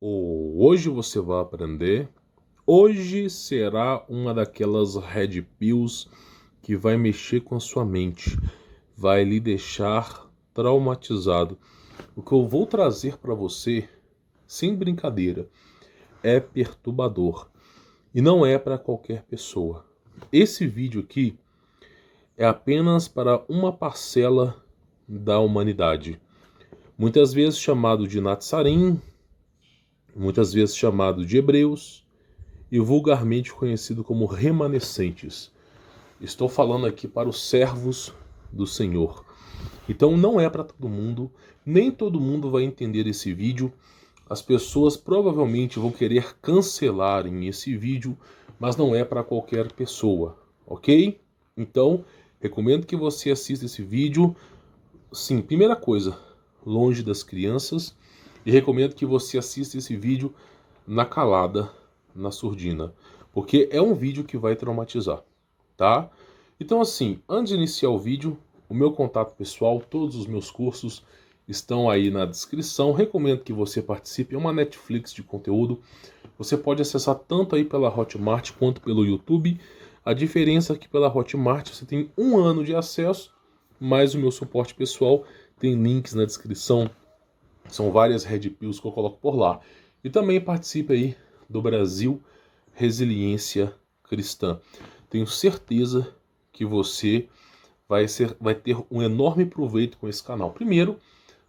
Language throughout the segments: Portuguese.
Hoje você vai aprender. Hoje será uma daquelas red pills que vai mexer com a sua mente, vai lhe deixar traumatizado. O que eu vou trazer para você, sem brincadeira, é perturbador e não é para qualquer pessoa. Esse vídeo aqui é apenas para uma parcela da humanidade, muitas vezes chamado de Natsarim, muitas vezes chamado de hebreus e vulgarmente conhecido como remanescentes. Estou falando aqui para os servos do Senhor. Então não é para todo mundo, nem todo mundo vai entender esse vídeo. As pessoas provavelmente vão querer cancelarem esse vídeo, mas não é para qualquer pessoa, ok? Então, recomendo que você assista esse vídeo. Sim, primeira coisa, longe das crianças. E recomendo que você assista esse vídeo na calada, na surdina, porque é um vídeo que vai traumatizar, tá? Então assim, antes de iniciar o vídeo, o meu contato pessoal, todos os meus cursos estão aí na descrição. Recomendo que você participe, é uma Netflix de conteúdo. Você pode acessar tanto aí pela Hotmart quanto pelo YouTube. A diferença é que pela Hotmart você tem 1 ano de acesso, mas o meu suporte pessoal tem links na descrição. São várias red pills que eu coloco por lá. E também participe aí do Brasil Resiliência Cristã. Tenho certeza que você vai ter um enorme proveito com esse canal. Primeiro,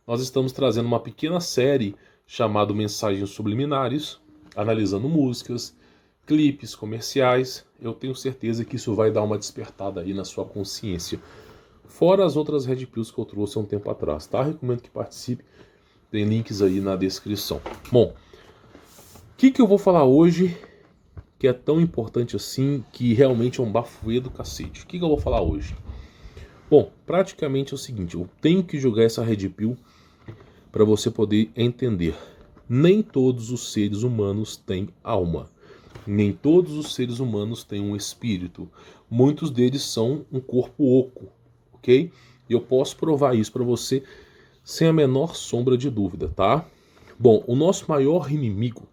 nós estamos trazendo uma pequena série chamada Mensagens Subliminares, analisando músicas, clipes, comerciais. Eu tenho certeza que isso vai dar uma despertada aí na sua consciência. Fora as outras red pills que eu trouxe há um tempo atrás, tá? Recomendo que participe. Tem links aí na descrição. Bom, o que eu vou falar hoje que é tão importante assim, que realmente é um bafuê do cacete? O que eu vou falar hoje? Bom, praticamente é o seguinte, eu tenho que jogar essa red pill para você poder entender. Nem todos os seres humanos têm alma. Nem todos os seres humanos têm um espírito. Muitos deles são um corpo oco, ok? E eu posso provar isso para você sem a menor sombra de dúvida, tá? Bom, o nosso maior inimigo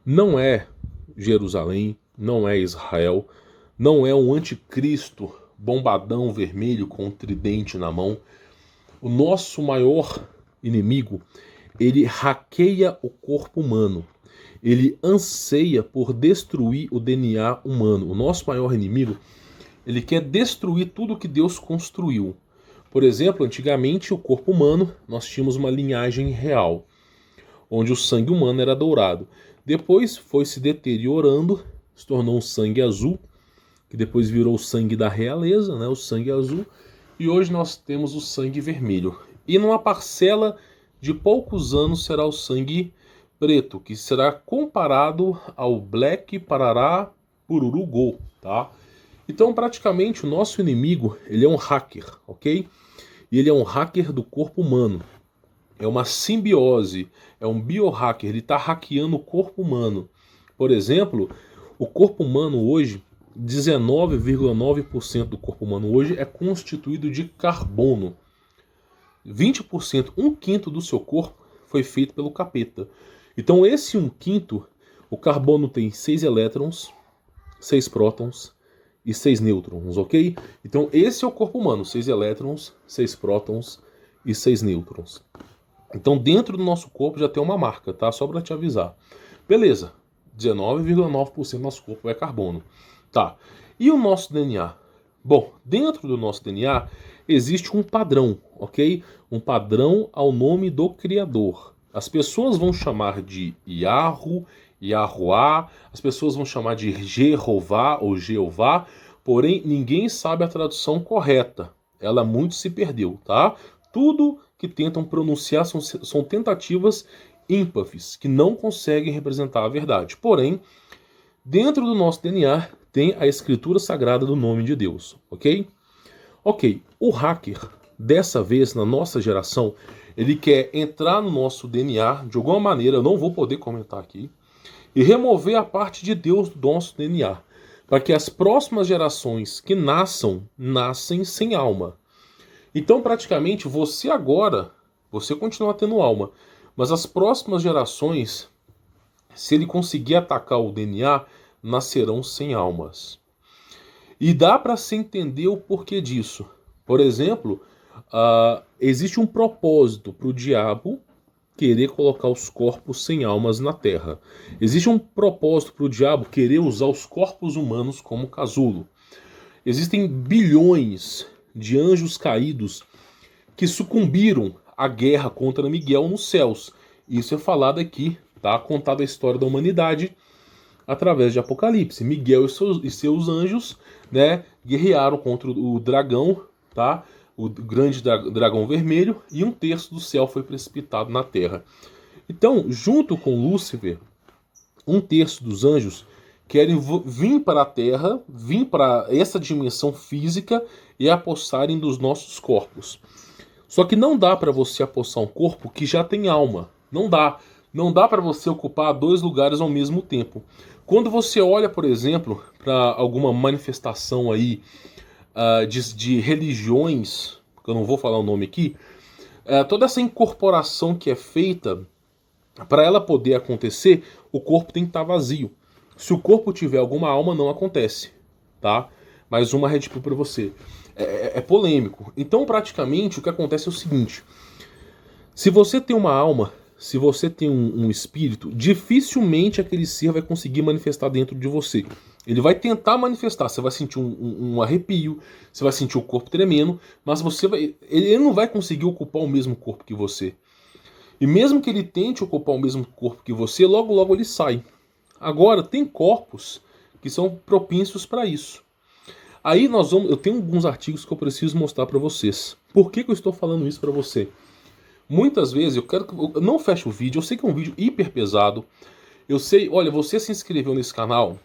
não é Jerusalém, não é Israel, não é um anticristo bombadão vermelho com um tridente na mão. O nosso maior inimigo, ele hackeia o corpo humano. Ele anseia por destruir o DNA humano. O nosso maior inimigo, ele quer destruir tudo que Deus construiu. Por exemplo, antigamente o corpo humano, nós tínhamos uma linhagem real, onde o sangue humano era dourado. Depois foi se deteriorando, se tornou um sangue azul, que depois virou o sangue da realeza, né, o sangue azul, e hoje nós temos o sangue vermelho. E numa parcela de poucos anos será o sangue preto, que será comparado ao Black Parará Pururu Go, tá? Então, praticamente, o nosso inimigo, ele é um hacker, ok? E ele é um hacker do corpo humano. É uma simbiose, é um biohacker, ele está hackeando o corpo humano. Por exemplo, o corpo humano hoje, 19,9% do corpo humano hoje é constituído de carbono. 20%, 1/5 do seu corpo foi feito pelo capeta. Então esse 1/5, o carbono tem 6 elétrons, 6 prótons e 6 nêutrons, ok? Então esse é o corpo humano, 6 elétrons, 6 prótons e 6 nêutrons. Então dentro do nosso corpo já tem uma marca, tá? Só para te avisar. Beleza, 19,9% do nosso corpo é carbono. Tá, e o nosso DNA? Bom, dentro do nosso DNA existe um padrão, ok? Um padrão ao nome do Criador. As pessoas vão chamar de Yahoo, Yahuá, as pessoas vão chamar de Jeová ou Jeová, porém ninguém sabe a tradução correta. Ela muito se perdeu, tá? Tudo que tentam pronunciar são tentativas ímpafes, que não conseguem representar a verdade. Porém, dentro do nosso DNA tem a escritura sagrada do nome de Deus, ok? Ok, o hacker, dessa vez na nossa geração, ele quer entrar no nosso DNA, de alguma maneira, eu não vou poder comentar aqui, e remover a parte de Deus do nosso DNA, para que as próximas gerações que nascem sem alma. Então, praticamente, você agora, você continua tendo alma, Mas as próximas gerações, se ele conseguir atacar o DNA, nascerão sem almas. E dá para se entender o porquê disso. Por exemplo, existe um propósito para o diabo querer colocar os corpos sem almas na Terra. Existe um propósito para o diabo querer usar os corpos humanos como casulo. Existem bilhões de anjos caídos que sucumbiram à guerra contra Miguel nos céus. Isso é falado aqui, tá? Contada a história da humanidade através de Apocalipse. Miguel e seus anjos, né, guerrearam contra o dragão, tá? O grande dragão vermelho, e 1/3 do céu foi precipitado na terra. Então, junto com Lúcifer, 1/3 dos anjos querem vir para a terra, vir para essa dimensão física e apossarem dos nossos corpos. Só que não dá para você apossar um corpo que já tem alma. Não dá. Não dá para você ocupar 2 lugares ao mesmo tempo. Quando você olha, por exemplo, para alguma manifestação aí de religiões, que eu não vou falar o nome aqui, toda essa incorporação que é feita, para ela poder acontecer, o corpo tem que estar vazio. Se o corpo tiver alguma alma, não acontece, tá? Mais uma Red Pill para você. É polêmico. Então, praticamente, o que acontece é o seguinte: se você tem uma alma, se você tem um espírito, dificilmente aquele ser vai conseguir manifestar dentro de você. Ele vai tentar manifestar, você vai sentir um arrepio, você vai sentir o corpo tremendo, mas ele não vai conseguir ocupar o mesmo corpo que você. E mesmo que ele tente ocupar o mesmo corpo que você, logo logo ele sai. Agora, tem corpos que são propícios para isso. Aí eu tenho alguns artigos que eu preciso mostrar para vocês. Por que eu estou falando isso para você? Muitas vezes eu não fecho o vídeo, eu sei que é um vídeo hiper pesado. Eu sei, olha, você se inscreveu nesse canal,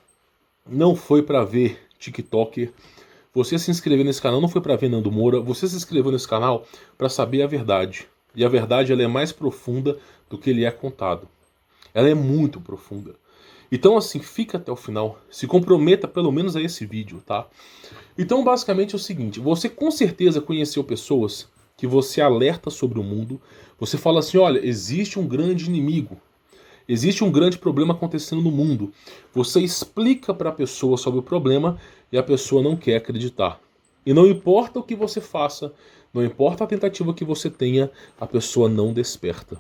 não foi para ver TikToker. Você se inscreveu nesse canal não foi para ver Nando Moura. Você se inscreveu nesse canal para saber a verdade. E a verdade, ela é mais profunda do que ele é contado. Ela é muito profunda. Então, assim, fica até o final. Se comprometa pelo menos a esse vídeo, tá? Então, basicamente é o seguinte: você com certeza conheceu pessoas que você alerta sobre o mundo. Você fala assim: olha, existe um grande inimigo. Existe um grande problema acontecendo no mundo. Você explica para a pessoa sobre o problema e a pessoa não quer acreditar. E não importa o que você faça, não importa a tentativa que você tenha, a pessoa não desperta.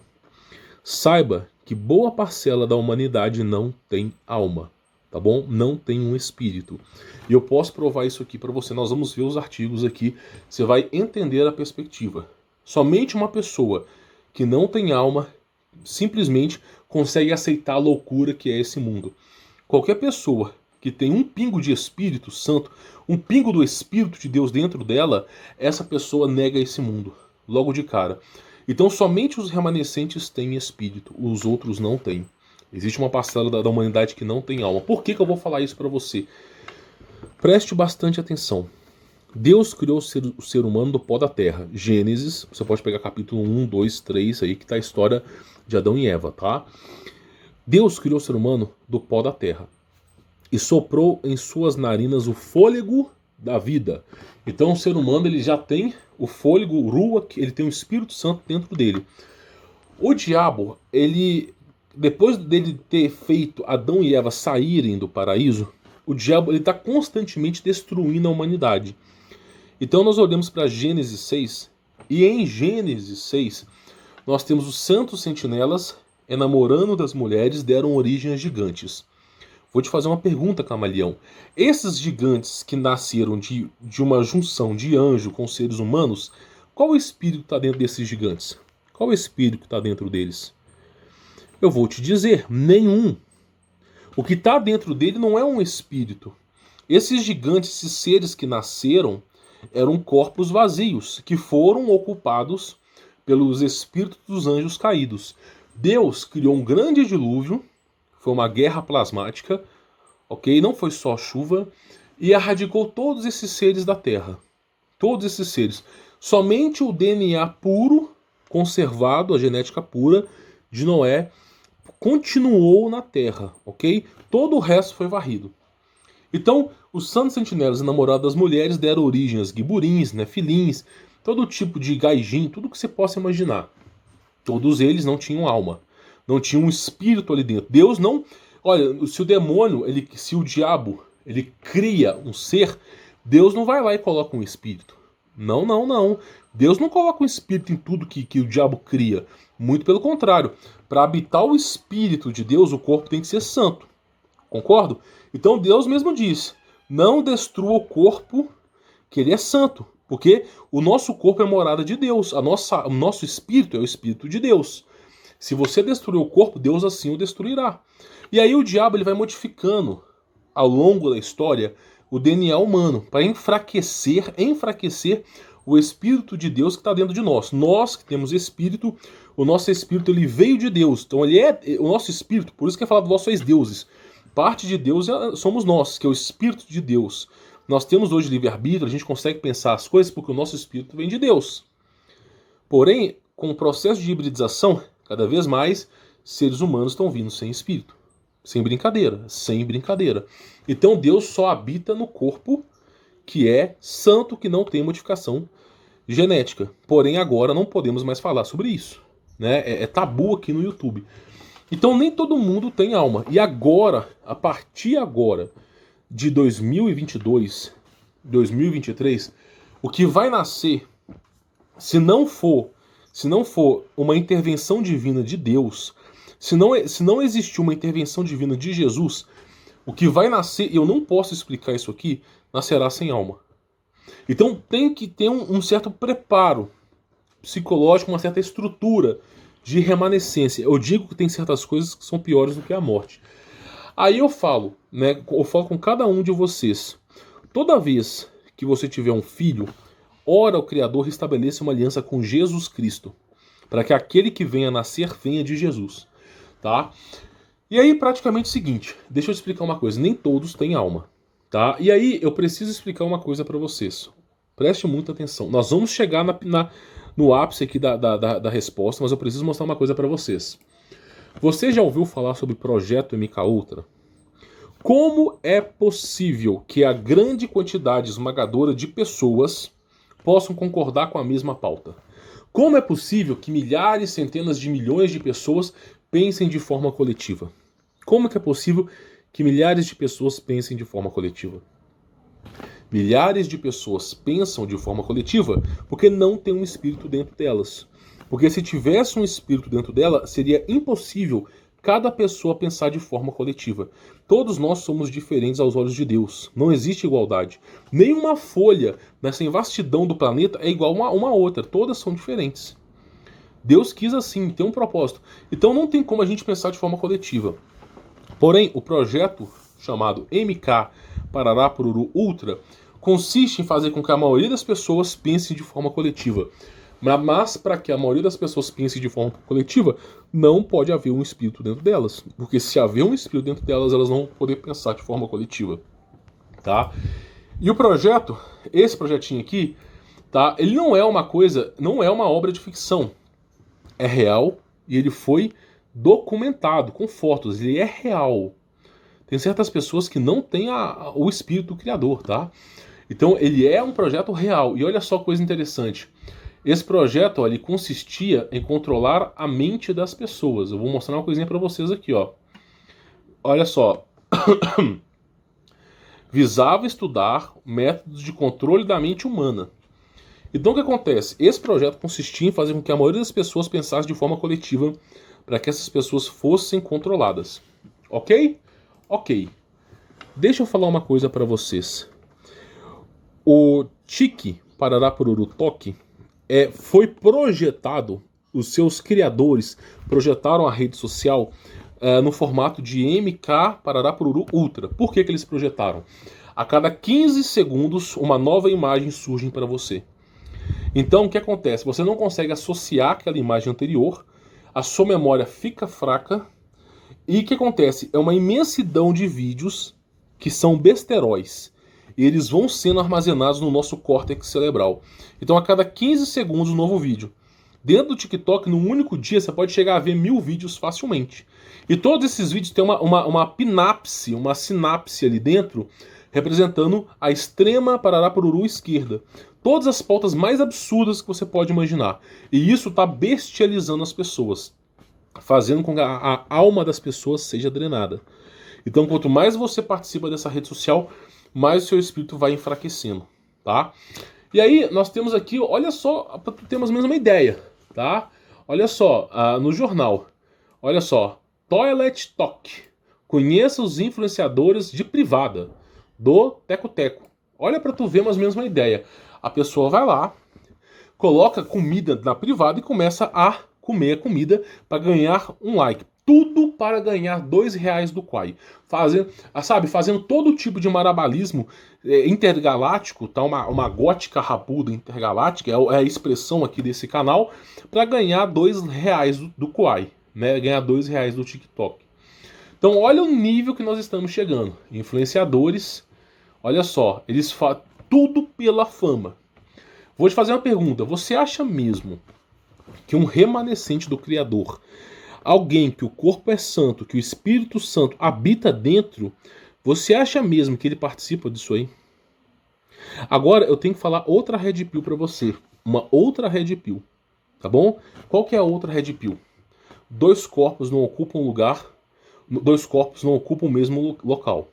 Saiba que boa parcela da humanidade não tem alma, tá bom? Não tem um espírito. E eu posso provar isso aqui para você. Nós vamos ver os artigos aqui, você vai entender a perspectiva. Somente uma pessoa que não tem alma simplesmente consegue aceitar a loucura que é esse mundo. Qualquer pessoa que tem um pingo de Espírito Santo, um pingo do Espírito de Deus dentro dela, essa pessoa nega esse mundo, logo de cara. Então somente os remanescentes têm espírito, os outros não têm. Existe uma parcela da humanidade que não tem alma. Por que eu vou falar isso para você? Preste bastante atenção. Deus criou o ser humano do pó da terra. Gênesis, você pode pegar capítulo 1, 2, 3, aí que está a história de Adão e Eva, tá? Deus criou o ser humano do pó da terra e soprou em suas narinas o fôlego da vida. Então o ser humano, ele já tem o fôlego, o ruach, ele tem o Espírito Santo dentro dele. O diabo, depois dele ter feito Adão e Eva saírem do paraíso, o diabo está constantemente destruindo a humanidade. Então nós olhamos para Gênesis 6, e em Gênesis 6 nós temos os santos sentinelas, enamorando das mulheres, deram origem a gigantes. Vou te fazer uma pergunta, camaleão. Esses gigantes que nasceram de uma junção de anjo com seres humanos, qual espírito está dentro desses gigantes? Qual espírito está dentro deles? Eu vou te dizer, nenhum. O que está dentro dele não é um espírito. Esses gigantes, esses seres que nasceram, eram corpos vazios, que foram ocupados pelos espíritos dos anjos caídos. Deus criou um grande dilúvio, foi uma guerra plasmática, ok? Não foi só chuva, e erradicou todos esses seres da Terra. Todos esses seres. Somente o DNA puro, conservado, a genética pura de Noé, continuou na Terra, ok? Todo o resto foi varrido. Então, os santos sentinelas enamorados das mulheres deram origem aos guiburins, nefilins, todo tipo de gaijin, tudo que você possa imaginar. Todos eles não tinham alma, não tinham um espírito ali dentro. Deus não... Olha, se o demônio, se o diabo, ele cria um ser, Deus não vai lá e coloca um espírito. Não, não, não. Deus não coloca um espírito em tudo que o diabo cria. Muito pelo contrário. Para habitar o espírito de Deus, o corpo tem que ser santo. Concordo? Então Deus mesmo diz, não destrua o corpo, que ele é santo. Porque o nosso corpo é morada de Deus. O nosso espírito é o espírito de Deus. Se você destruir o corpo, Deus assim o destruirá. E aí o diabo ele vai modificando ao longo da história o DNA humano para enfraquecer o espírito de Deus que está dentro de nós. Nós que temos espírito, o nosso espírito ele veio de Deus. Então ele é o nosso espírito, por isso que é falado vós sois deuses. Parte de Deus somos nós, que é o espírito de Deus. Nós temos hoje livre-arbítrio, a gente consegue pensar as coisas porque o nosso espírito vem de Deus. Porém, com o processo de hibridização, cada vez mais seres humanos estão vindo sem espírito. Sem brincadeira, sem brincadeira. Então Deus só habita no corpo que é santo, que não tem modificação genética. Porém, agora não podemos mais falar sobre isso. Né? É tabu aqui no YouTube. Então nem todo mundo tem alma. E agora, a partir agora de 2022, 2023, o que vai nascer, se não for uma intervenção divina de Deus, se não existir uma intervenção divina de Jesus, o que vai nascer, eu não posso explicar isso aqui, nascerá sem alma. Então tem que ter um certo preparo psicológico, uma certa estrutura de remanescência. Eu digo que tem certas coisas que são piores do que a morte. Aí eu falo, né, eu falo com cada um de vocês. Toda vez que você tiver um filho, ora o Criador estabeleça uma aliança com Jesus Cristo, para que aquele que venha a nascer venha de Jesus. Tá? E aí praticamente o seguinte, deixa eu te explicar uma coisa, nem todos têm alma, tá? E aí eu preciso explicar uma coisa para vocês, preste muita atenção, nós vamos chegar no ápice aqui da resposta, mas eu preciso mostrar uma coisa para vocês. Você já ouviu falar sobre Projeto MKUltra? Como é possível que a grande quantidade esmagadora de pessoas possam concordar com a mesma pauta? Como é possível que milhares, centenas de milhões de pessoas pensem de forma coletiva? Como que é possível que milhares de pessoas pensem de forma coletiva? Milhares de pessoas pensam de forma coletiva porque não tem um espírito dentro delas. Porque se tivesse um espírito dentro dela, seria impossível cada pessoa pensar de forma coletiva. Todos nós somos diferentes aos olhos de Deus. Não existe igualdade. Nenhuma folha nessa vastidão do planeta é igual uma outra. Todas são diferentes. Deus quis assim, tem um propósito. Então não tem como a gente pensar de forma coletiva. Porém, o projeto chamado MK Parará Pururu Ultra consiste em fazer com que a maioria das pessoas pense de forma coletiva. Mas para que a maioria das pessoas pense de forma coletiva, não pode haver um espírito dentro delas. Porque se haver um espírito dentro delas, elas não vão poder pensar de forma coletiva. Tá? E o projeto, esse projetinho aqui, tá? Ele não é uma coisa, não é uma obra de ficção. É real e ele foi documentado com fotos. Ele é real. Tem certas pessoas que não têm o espírito criador, tá? Então ele é um projeto real. E olha só que coisa interessante. Esse projeto, ó, ele consistia em controlar a mente das pessoas. Eu vou mostrar uma coisinha para vocês aqui, ó. Olha só. Visava estudar métodos de controle da mente humana. Então o que acontece? Esse projeto consistia em fazer com que a maioria das pessoas pensasse de forma coletiva para que essas pessoas fossem controladas. Ok? Ok. Deixa eu falar uma coisa para vocês. O Tiki Parará Pururu Toque foi projetado, os seus criadores projetaram a rede social no formato de MK Parará Pururu Ultra. Por que eles projetaram? A cada 15 segundos uma nova imagem surge para você. Então o que acontece? Você não consegue associar aquela imagem anterior, a sua memória fica fraca, e o que acontece? É uma imensidão de vídeos que são besteróis. E eles vão sendo armazenados no nosso córtex cerebral. Então a cada 15 segundos um novo vídeo. Dentro do TikTok, num único dia, você pode chegar a ver 1000 vídeos facilmente. E todos esses vídeos têm uma sinapse ali dentro, representando a extrema parará pururu esquerda. Todas as pautas mais absurdas que você pode imaginar. E isso está bestializando as pessoas, fazendo com que a alma das pessoas seja drenada. Então, quanto mais você participa dessa rede social, mais o seu espírito vai enfraquecendo, tá? E aí, nós temos aqui, olha só, para ter mais ou menos uma ideia, tá? Olha só, no jornal, olha só, Toilet Talk. Conheça os influenciadores de privada do Teco Teco. Olha para tu ver mais ou menos uma ideia. A pessoa vai lá, coloca comida na privada e começa a comer a comida para ganhar um like. Tudo para ganhar R$2 do Quai. Fazendo todo tipo de marabalismo intergaláctico, tá? Uma gótica rabuda intergaláctica, é a expressão aqui desse canal, para ganhar R$2 do Quai, né? Ganhar R$2 do TikTok. Então olha o nível que nós estamos chegando. Influenciadores, olha só, eles fazem tudo pela fama. Vou te fazer uma pergunta. Você acha mesmo que um remanescente do Criador, alguém que o corpo é santo, que o Espírito Santo habita dentro, você acha mesmo que ele participa disso aí? Agora eu tenho que falar outra Red Pill para você. Uma outra Red Pill. Tá bom? Qual que é a outra Red Pill? Dois corpos não ocupam lugar. Dois corpos não ocupam o mesmo local.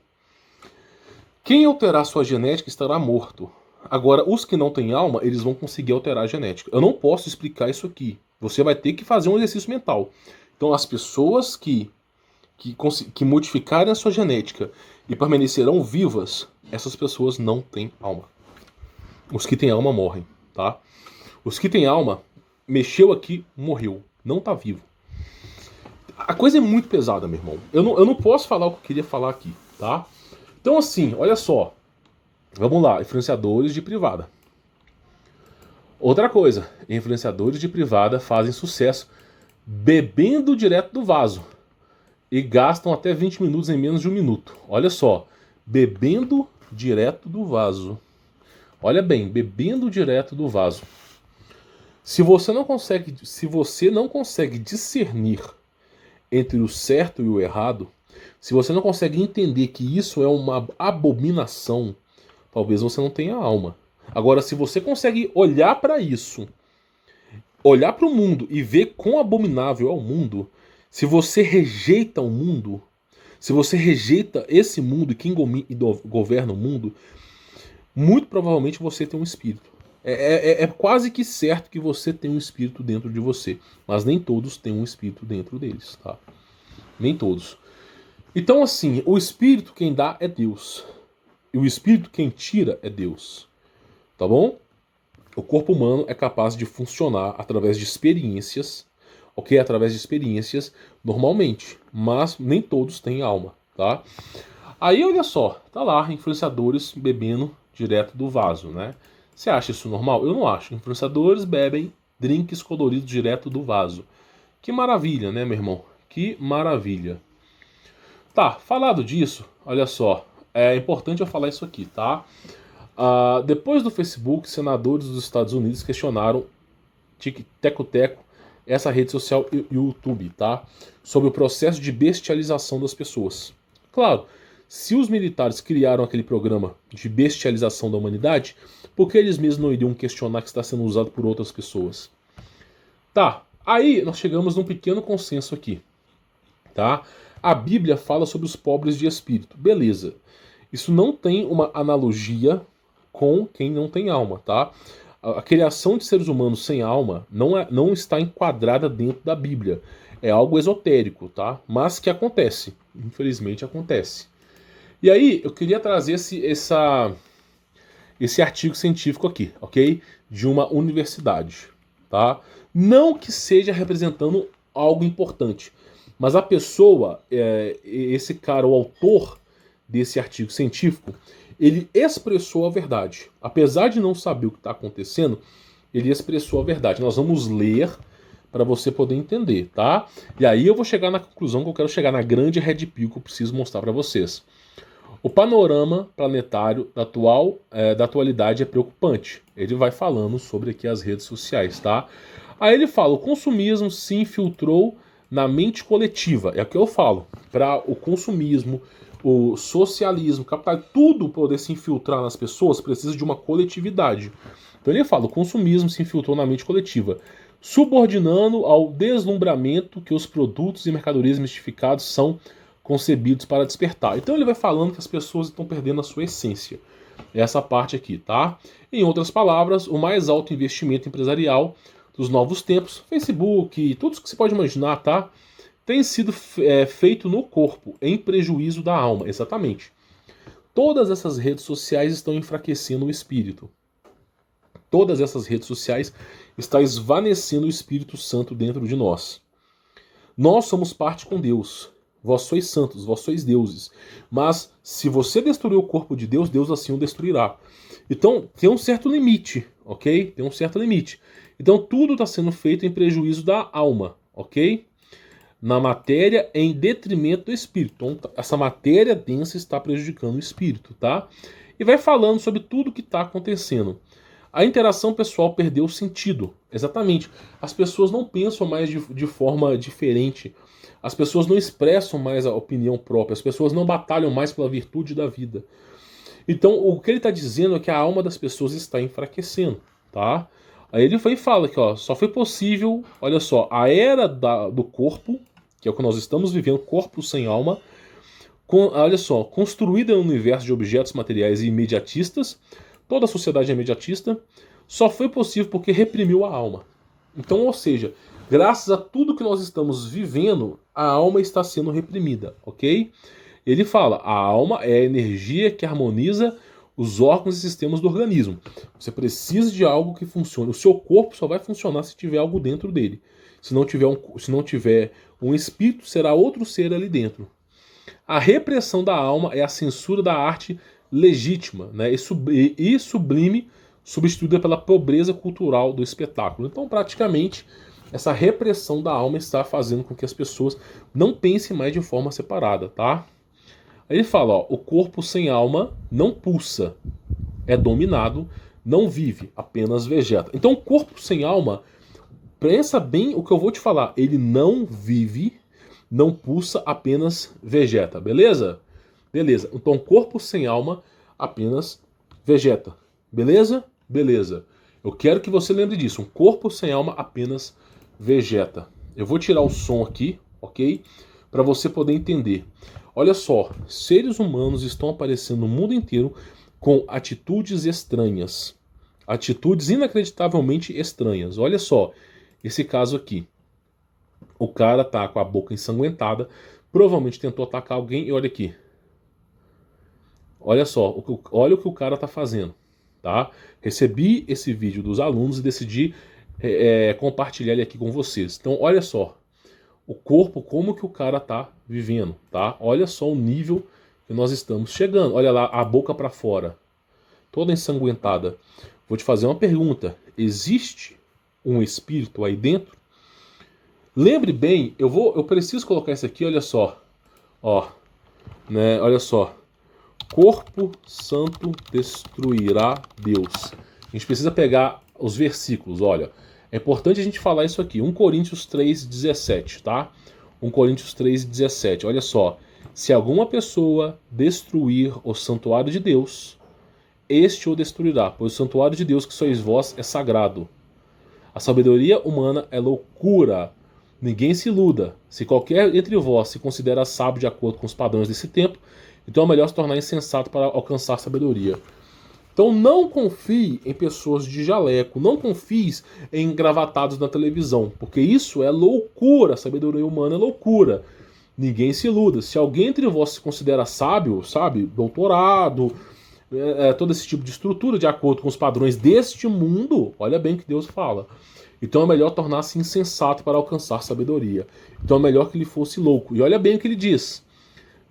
Quem alterar sua genética estará morto. Agora, os que não têm alma, eles vão conseguir alterar a genética. Eu não posso explicar isso aqui. Você vai ter que fazer um exercício mental. Então, as pessoas que modificarem a sua genética e permanecerão vivas, essas pessoas não têm alma. Os que têm alma morrem, tá? Os que têm alma, mexeu aqui, morreu. Não tá vivo. A coisa é muito pesada, meu irmão. Eu não posso falar o que eu queria falar aqui, tá? Então, assim, olha só. Vamos lá, influenciadores de privada. Outra coisa, influenciadores de privada fazem sucesso bebendo direto do vaso e gastam até 20 minutos em menos de 1 minuto. Olha só, bebendo direto do vaso. Olha bem, bebendo direto do vaso. Se você não consegue discernir entre o certo e o errado, se você não consegue entender que isso é uma abominação, talvez você não tenha alma. Agora, se você consegue olhar para isso, olhar para o mundo e ver quão abominável é o mundo, se você rejeita o mundo, se você rejeita esse mundo e quem governa o mundo, muito provavelmente você tem um espírito. É quase que certo que você tem um espírito dentro de você, mas nem todos têm um espírito dentro deles, tá? Nem todos. Então, assim, o espírito quem dá é Deus. E o espírito quem tira é Deus. Tá bom? O corpo humano é capaz de funcionar através de experiências, ok? Através de experiências normalmente, mas nem todos têm alma, tá? Aí, olha só, tá lá, influenciadores bebendo direto do vaso, né? Você acha isso normal? Eu não acho. Influenciadores bebem drinks coloridos direto do vaso. Que maravilha, né, meu irmão? Que maravilha. Tá, falado disso, olha só, é importante eu falar isso aqui, tá? Depois do Facebook, senadores dos Estados Unidos questionaram Teco Teco, essa rede social e o YouTube, tá? Sobre o processo de bestialização das pessoas. Claro, se os militares criaram aquele programa de bestialização da humanidade, por que eles mesmos não iriam questionar que está sendo usado por outras pessoas? Tá, aí nós chegamos num pequeno consenso aqui, tá? A Bíblia fala sobre os pobres de espírito, beleza. Isso não tem uma analogia com quem não tem alma, tá? A criação de seres humanos sem alma não está enquadrada dentro da Bíblia. É algo esotérico, tá? Mas que acontece. Infelizmente acontece. E aí, eu queria trazer esse artigo científico aqui, ok? De uma universidade, tá? Não que seja representando algo importante, mas a pessoa, esse cara, o autor desse artigo científico, ele expressou a verdade. Apesar de não saber o que está acontecendo, ele expressou a verdade. Nós vamos ler para você poder entender, tá? E aí eu vou chegar na conclusão que eu quero chegar, na grande Red Pill que eu preciso mostrar para vocês. O panorama planetário da atualidade é preocupante. Ele vai falando sobre aqui as redes sociais, tá? Aí ele fala, o consumismo se infiltrou na mente coletiva. É o que eu falo. Para o consumismo, o socialismo, capital, tudo poder se infiltrar nas pessoas precisa de uma coletividade. Então ele fala, o consumismo se infiltrou na mente coletiva, subordinando ao deslumbramento que os produtos e mercadorias mistificados são concebidos para despertar. Então ele vai falando que as pessoas estão perdendo a sua essência. Essa parte aqui, tá? Em outras palavras, o mais alto investimento empresarial dos novos tempos, Facebook, tudo que você pode imaginar, tá? Tem sido feito no corpo, em prejuízo da alma, exatamente. Todas essas redes sociais estão enfraquecendo o espírito. Todas essas redes sociais estão esvanecendo o Espírito Santo dentro de nós. Nós somos parte com Deus. Vós sois santos, vós sois deuses. Mas se você destruir o corpo de Deus, Deus assim o destruirá. Então tem um certo limite, ok? Tem um certo limite. Então tudo está sendo feito em prejuízo da alma, ok? Na matéria em detrimento do espírito. Então essa matéria densa está prejudicando o espírito, tá? E vai falando sobre tudo que está acontecendo. A interação pessoal perdeu o sentido. Exatamente. As pessoas não pensam mais de forma diferente. As pessoas não expressam mais a opinião própria. As pessoas não batalham mais pela virtude da vida. Então, o que ele está dizendo é que a alma das pessoas está enfraquecendo, tá? Aí ele fala que só foi possível, olha só, a era do corpo, que é o que nós estamos vivendo, corpo sem alma, olha só, construída no universo de objetos materiais e imediatistas. Toda a sociedade é imediatista, só foi possível porque reprimiu a alma. Então, ou seja, graças a tudo que nós estamos vivendo, a alma está sendo reprimida, ok? Ele fala, a alma é a energia que harmoniza os órgãos e sistemas do organismo. Você precisa de algo que funcione. O seu corpo só vai funcionar se tiver algo dentro dele. Se não tiver um espírito, será outro ser ali dentro. A repressão da alma é a censura da arte legítima, né, e sublime, substituída pela pobreza cultural do espetáculo. Então, praticamente, essa repressão da alma está fazendo com que as pessoas não pensem mais de forma separada, tá? Aí ele fala, o corpo sem alma não pulsa, é dominado, não vive, apenas vegeta. Então, o corpo sem alma, pensa bem o que eu vou te falar, ele não vive, não pulsa, apenas vegeta, beleza? Beleza, então corpo sem alma apenas vegeta. Beleza? Beleza. Eu quero que você lembre disso. Um corpo sem alma apenas vegeta. Eu vou tirar o som aqui, ok? Para você poder entender. Olha só, seres humanos estão aparecendo no mundo inteiro com atitudes estranhas. Atitudes inacreditavelmente estranhas. Olha só, esse caso aqui. O cara tá com a boca ensanguentada, provavelmente tentou atacar alguém e olha aqui. Olha só, olha o que o cara tá fazendo, tá? Recebi esse vídeo dos alunos e decidi compartilhar ele aqui com vocês. Então, olha só, o corpo, como que o cara tá vivendo, tá? Olha só o nível que nós estamos chegando. Olha lá, a boca para fora, toda ensanguentada. Vou te fazer uma pergunta. Existe um espírito aí dentro? Lembre bem, eu preciso colocar isso aqui, olha só. Ó, né, olha só. Corpo santo destruirá Deus. A gente precisa pegar os versículos, olha. É importante a gente falar isso aqui. 1 Coríntios 3,17, tá? 1 Coríntios 3,17. Olha só. Se alguma pessoa destruir o santuário de Deus, este o destruirá, pois o santuário de Deus que sois vós é sagrado. A sabedoria humana é loucura. Ninguém se iluda. Se qualquer entre vós se considera sábio de acordo com os padrões desse tempo, então é melhor se tornar insensato para alcançar sabedoria. Então não confie em pessoas de jaleco, não confie em engravatados na televisão, porque isso é loucura, a sabedoria humana é loucura. Ninguém se iluda. Se alguém entre vós se considera sábio, sabe, doutorado, todo esse tipo de estrutura de acordo com os padrões deste mundo, olha bem o que Deus fala. Então é melhor tornar-se insensato para alcançar sabedoria. Então é melhor que ele fosse louco. E olha bem o que ele diz.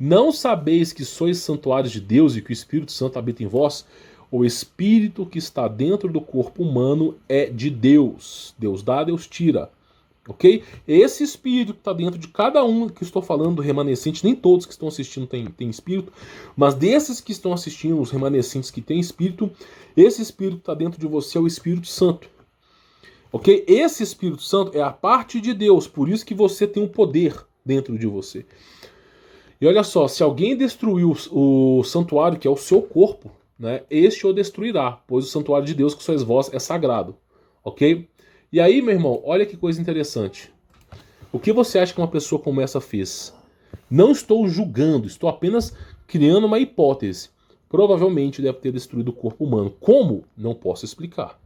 Não sabeis que sois santuários de Deus e que o Espírito Santo habita em vós? O Espírito que está dentro do corpo humano é de Deus. Deus dá, Deus tira. Ok? Esse Espírito que está dentro de cada um que estou falando do remanescente, nem todos que estão assistindo têm Espírito, mas desses que estão assistindo, os remanescentes que têm Espírito, esse Espírito que está dentro de você é o Espírito Santo. Ok? Esse Espírito Santo é a parte de Deus, por isso que você tem um poder dentro de você. E olha só, se alguém destruiu o santuário, que é o seu corpo, né, este o destruirá, pois o santuário de Deus que sois vós é sagrado. Ok? E aí, meu irmão, olha que coisa interessante. O que você acha que uma pessoa como essa fez? Não estou julgando, estou apenas criando uma hipótese. Provavelmente deve ter destruído o corpo humano. Como? Não posso explicar.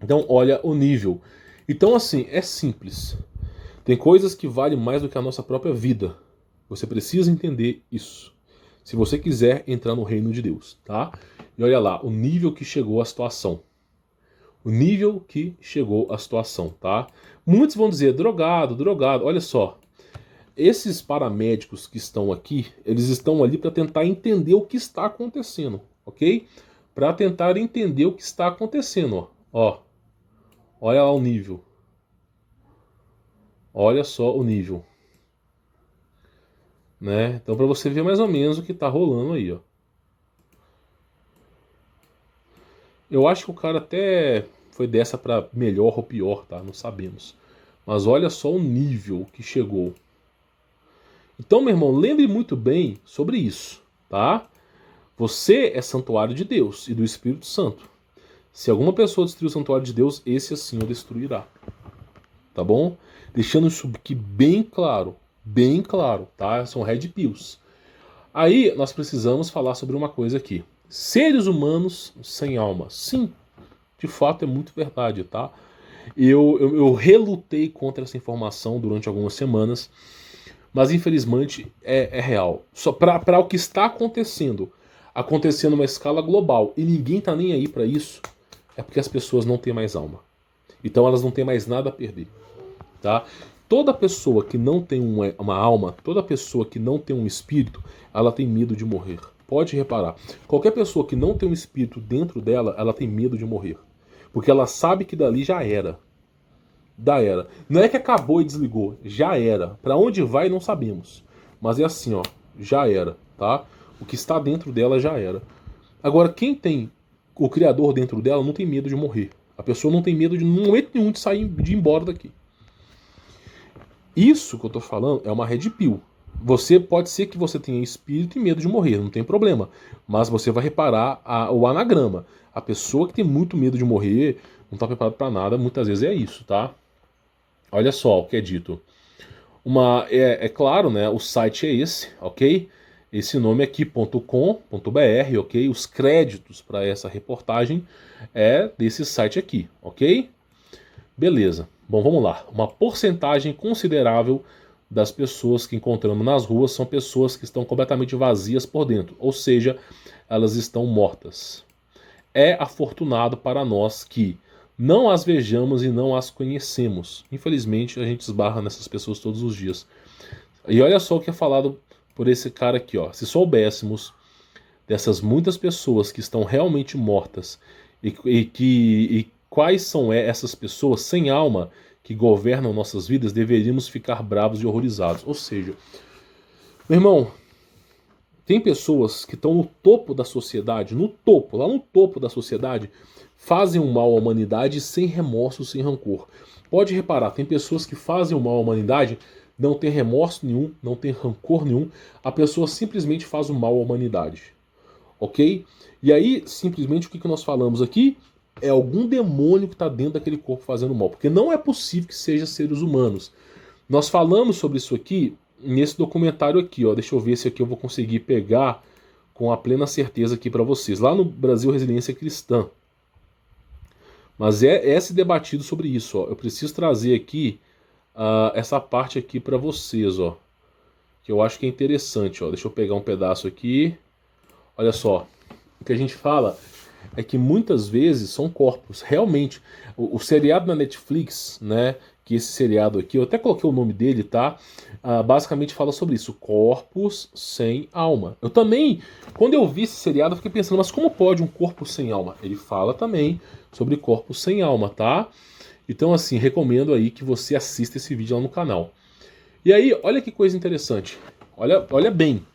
Então, olha o nível. Então, assim, é simples. Tem coisas que valem mais do que a nossa própria vida. Você precisa entender isso. Se você quiser entrar no reino de Deus, tá? E olha lá, o nível que chegou a situação. O nível que chegou a situação, tá? Muitos vão dizer, drogado, drogado. Olha só, esses paramédicos que estão aqui, eles estão ali para tentar entender o que está acontecendo, ok? Para tentar entender o que está acontecendo, ó. Ó, olha lá o nível. Olha só o nível. Né? Então, para você ver mais ou menos o que está rolando aí, ó. Eu acho que o cara até foi dessa para melhor ou pior, tá? Não sabemos. Mas olha só o nível que chegou. Então, meu irmão, lembre muito bem sobre isso, tá? Você é santuário de Deus e do Espírito Santo. Se alguma pessoa destruir o santuário de Deus, esse assim o destruirá. Tá bom? Deixando isso aqui bem claro, tá? São red pills. Aí nós precisamos falar sobre uma coisa aqui. Seres humanos sem alma. Sim, de fato é muito verdade, tá? Eu relutei contra essa informação durante algumas semanas, mas infelizmente é real. Só para o que está acontecendo numa escala global e ninguém tá nem aí para isso, é porque as pessoas não têm mais alma. Então elas não têm mais nada a perder, tá? Toda pessoa que não tem uma alma, toda pessoa que não tem um espírito, ela tem medo de morrer. Pode reparar. Qualquer pessoa que não tem um espírito dentro dela, ela tem medo de morrer. Porque ela sabe que dali já era. Da era. Não é que acabou e desligou, já era. Para onde vai não sabemos. Mas é assim, ó, já era, tá? O que está dentro dela já era. Agora, quem tem o Criador dentro dela não tem medo de morrer. A pessoa não tem medo de, no momento nenhum, de sair, de ir embora daqui. Isso que eu tô falando é uma red pill. Você pode ser que você tenha espírito e medo de morrer, não tem problema. Mas você vai reparar o anagrama. A pessoa que tem muito medo de morrer, não está preparada para nada, muitas vezes é isso, tá? Olha só o que é dito. É claro, né? O site é esse, ok? Esse nome aqui, .com.br, ok? Os créditos para essa reportagem é desse site aqui, ok? Beleza. Bom, vamos lá. Uma porcentagem considerável das pessoas que encontramos nas ruas são pessoas que estão completamente vazias por dentro, ou seja, elas estão mortas. É afortunado para nós que não as vejamos e não as conhecemos. Infelizmente, a gente esbarra nessas pessoas todos os dias. E olha só o que é falado por esse cara aqui, ó. Se soubéssemos dessas muitas pessoas que estão realmente mortas e quais são essas pessoas sem alma que governam nossas vidas, deveríamos ficar bravos e horrorizados. Ou seja, meu irmão, tem pessoas que estão no topo da sociedade, no topo, lá no topo da sociedade, fazem um mal à humanidade sem remorso, sem rancor. Pode reparar, tem pessoas que fazem o mal à humanidade, não tem remorso nenhum, não tem rancor nenhum, a pessoa simplesmente faz o mal à humanidade. Ok? E aí, simplesmente, o que nós falamos aqui é algum demônio que está dentro daquele corpo fazendo mal. Porque não é possível que seja seres humanos. Nós falamos sobre isso aqui nesse documentário aqui, ó. Deixa eu ver se aqui eu vou conseguir pegar com a plena certeza aqui para vocês. Lá no Brasil Resiliência Cristã. Mas é se debatido sobre isso, ó. Eu preciso trazer aqui essa parte aqui para vocês, ó. Que eu acho que é interessante, ó. Deixa eu pegar um pedaço aqui. Olha só. O que a gente fala é que muitas vezes são corpos. Realmente, o seriado na Netflix, né? Que esse seriado aqui, eu até coloquei o nome dele, tá? Basicamente fala sobre isso, corpos sem alma. Eu também, quando eu vi esse seriado, eu fiquei pensando, mas como pode um corpo sem alma? Ele fala também sobre corpos sem alma, tá? Então, assim, recomendo aí que você assista esse vídeo lá no canal. E aí, olha que coisa interessante. Olha bem.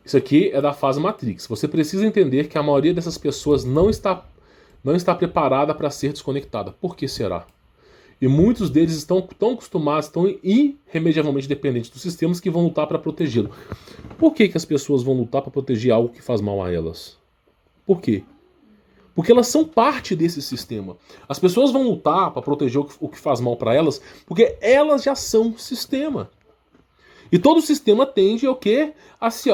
Isso aqui é da fase Matrix. Você precisa entender que a maioria dessas pessoas não está preparada para ser desconectada. Por que será? E muitos deles estão tão acostumados, estão irremediavelmente dependentes dos sistemas que vão lutar para protegê-lo. Por que as pessoas vão lutar para proteger algo que faz mal a elas? Por quê? Porque elas são parte desse sistema. As pessoas vão lutar para proteger o que faz mal para elas, porque elas já são sistema. E todo sistema tende ao quê? A se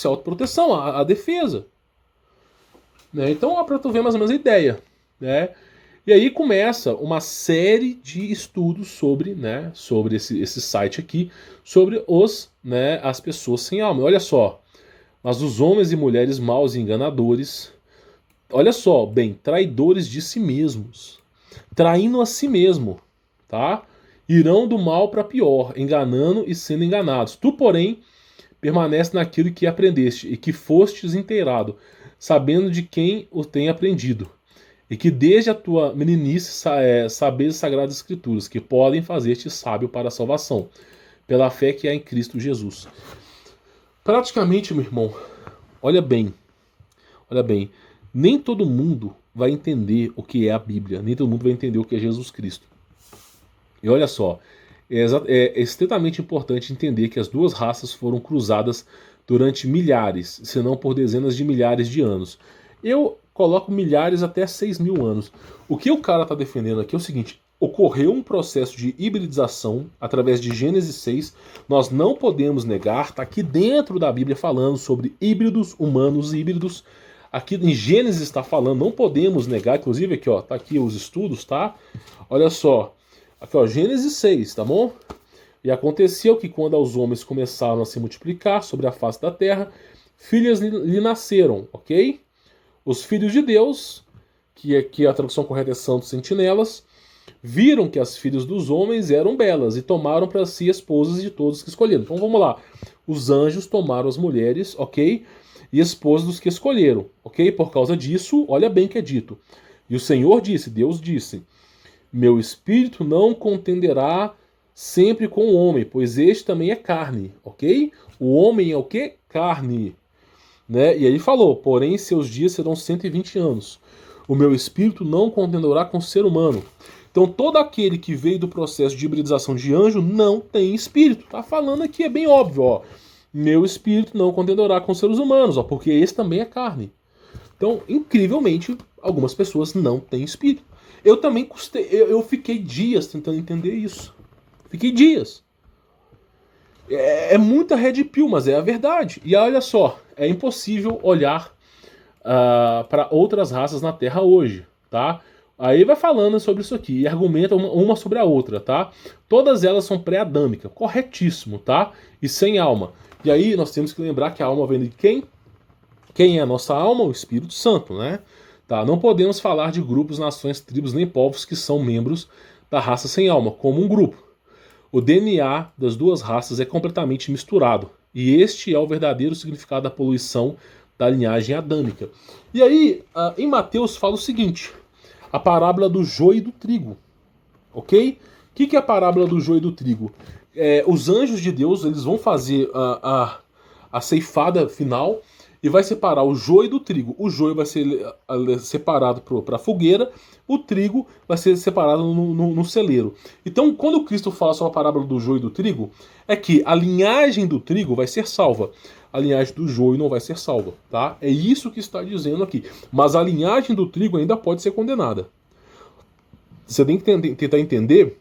autoproteção, a defesa. Né? Então, para tu ver mais ou menos a ideia. Né? E aí começa uma série de estudos sobre, né, sobre esse site aqui, sobre as pessoas sem alma. Olha só, mas os homens e mulheres maus e enganadores, olha só, bem, traidores de si mesmos, traindo a si mesmo, tá? Irão do mal para pior, enganando e sendo enganados. Tu, porém, permanece naquilo que aprendeste e que fostes inteirado, sabendo de quem o tem aprendido, e que desde a tua meninice sabes as sagradas escrituras, que podem fazer-te sábio para a salvação, pela fé que há em Cristo Jesus. Praticamente, meu irmão, olha bem, nem todo mundo vai entender o que é a Bíblia, nem todo mundo vai entender o que é Jesus Cristo. E olha só, é extremamente importante entender que as duas raças foram cruzadas durante milhares, se não por dezenas de milhares de anos. Eu coloco milhares até 6.000 anos. O que o cara está defendendo aqui é o seguinte: ocorreu um processo de hibridização através de Gênesis 6. Nós não podemos negar, está aqui dentro da Bíblia falando sobre híbridos, humanos híbridos. Aqui em Gênesis está falando, não podemos negar, inclusive aqui, ó, tá aqui os estudos, tá? Olha só, aqui ó, Gênesis 6, tá bom? E aconteceu que quando os homens começaram a se multiplicar sobre a face da terra, filhas lhe nasceram, ok? Os filhos de Deus, que aqui a tradução correta é santos sentinelas, viram que as filhas dos homens eram belas e tomaram para si esposas de todos que escolheram. Então vamos lá, os anjos tomaram as mulheres, ok? E esposas dos que escolheram, ok? Por causa disso, olha bem o que é dito. E o Senhor disse, Deus disse, meu espírito não contenderá sempre com o homem, pois este também é carne, ok? O homem é o quê? Carne. Né? E aí falou, porém seus dias serão 120 anos. O meu espírito não contenderá com o ser humano. Então todo aquele que veio do processo de hibridização de anjo não tem espírito. Tá falando aqui, é bem óbvio, ó. Meu espírito não contenderá com os seres humanos, ó, porque esse também é carne. Então, incrivelmente, algumas pessoas não têm espírito. Eu também eu fiquei dias tentando entender isso. Fiquei dias. É muita red pill, mas é a verdade. E olha só, é impossível olhar para outras raças na Terra hoje, tá? Aí vai falando sobre isso aqui e argumenta uma sobre a outra, tá? Todas elas são pré-adâmicas, corretíssimo, tá? E sem alma. E aí nós temos que lembrar que a alma vem de quem? Quem é a nossa alma? O Espírito Santo, né? Tá? Não podemos falar de grupos, nações, tribos nem povos que são membros da raça sem alma, como um grupo. O DNA das duas raças é completamente misturado. E este é o verdadeiro significado da poluição da linhagem adâmica. E aí, em Mateus fala o seguinte, a parábola do joio e do trigo. Ok? O que é a parábola do joio e do trigo? Os anjos de Deus, eles vão fazer a ceifada final e vai separar o joio do trigo. O joio vai ser separado para a fogueira, o trigo vai ser separado no celeiro. Então, quando Cristo fala sobre a parábola do joio e do trigo, é que a linhagem do trigo vai ser salva, a linhagem do joio não vai ser salva, tá? É isso que está dizendo aqui. Mas a linhagem do trigo ainda pode ser condenada. Você tem que tentar entender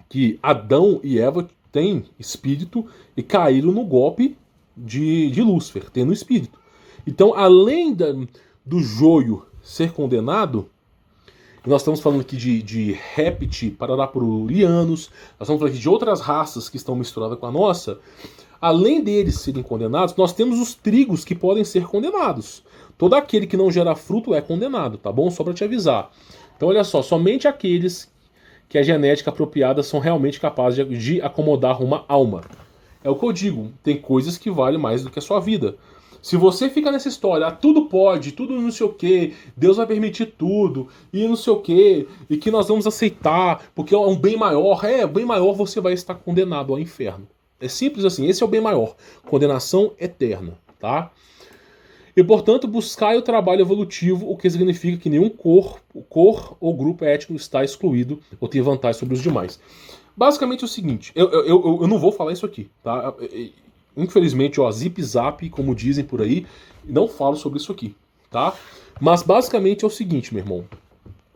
que Adão e Eva têm espírito e caíram no golpe de Lúcifer, tendo espírito. Então, além do joio ser condenado, nós estamos falando aqui de réptil, pararapurianos, nós estamos falando aqui de outras raças que estão misturadas com a nossa. Além deles serem condenados, nós temos os trigos que podem ser condenados. Todo aquele que não gera fruto é condenado, tá bom? Só para te avisar. Então, olha só, somente aqueles que a genética apropriada são realmente capazes de acomodar uma alma. É o que eu digo, tem coisas que valem mais do que a sua vida. Se você fica nessa história, tudo pode, tudo não sei o que, Deus vai permitir tudo, e não sei o que, e que nós vamos aceitar, porque é um bem maior, o bem maior você vai estar condenado ao inferno. É simples assim, esse é o bem maior, condenação eterna, tá? E, portanto, buscai o trabalho evolutivo, o que significa que nenhum cor ou grupo étnico está excluído ou tem vantagem sobre os demais. Basicamente é o seguinte, eu não vou falar isso aqui, tá? Infelizmente, ó, zip zap, como dizem por aí, não falo sobre isso aqui, tá? Mas basicamente é o seguinte, meu irmão.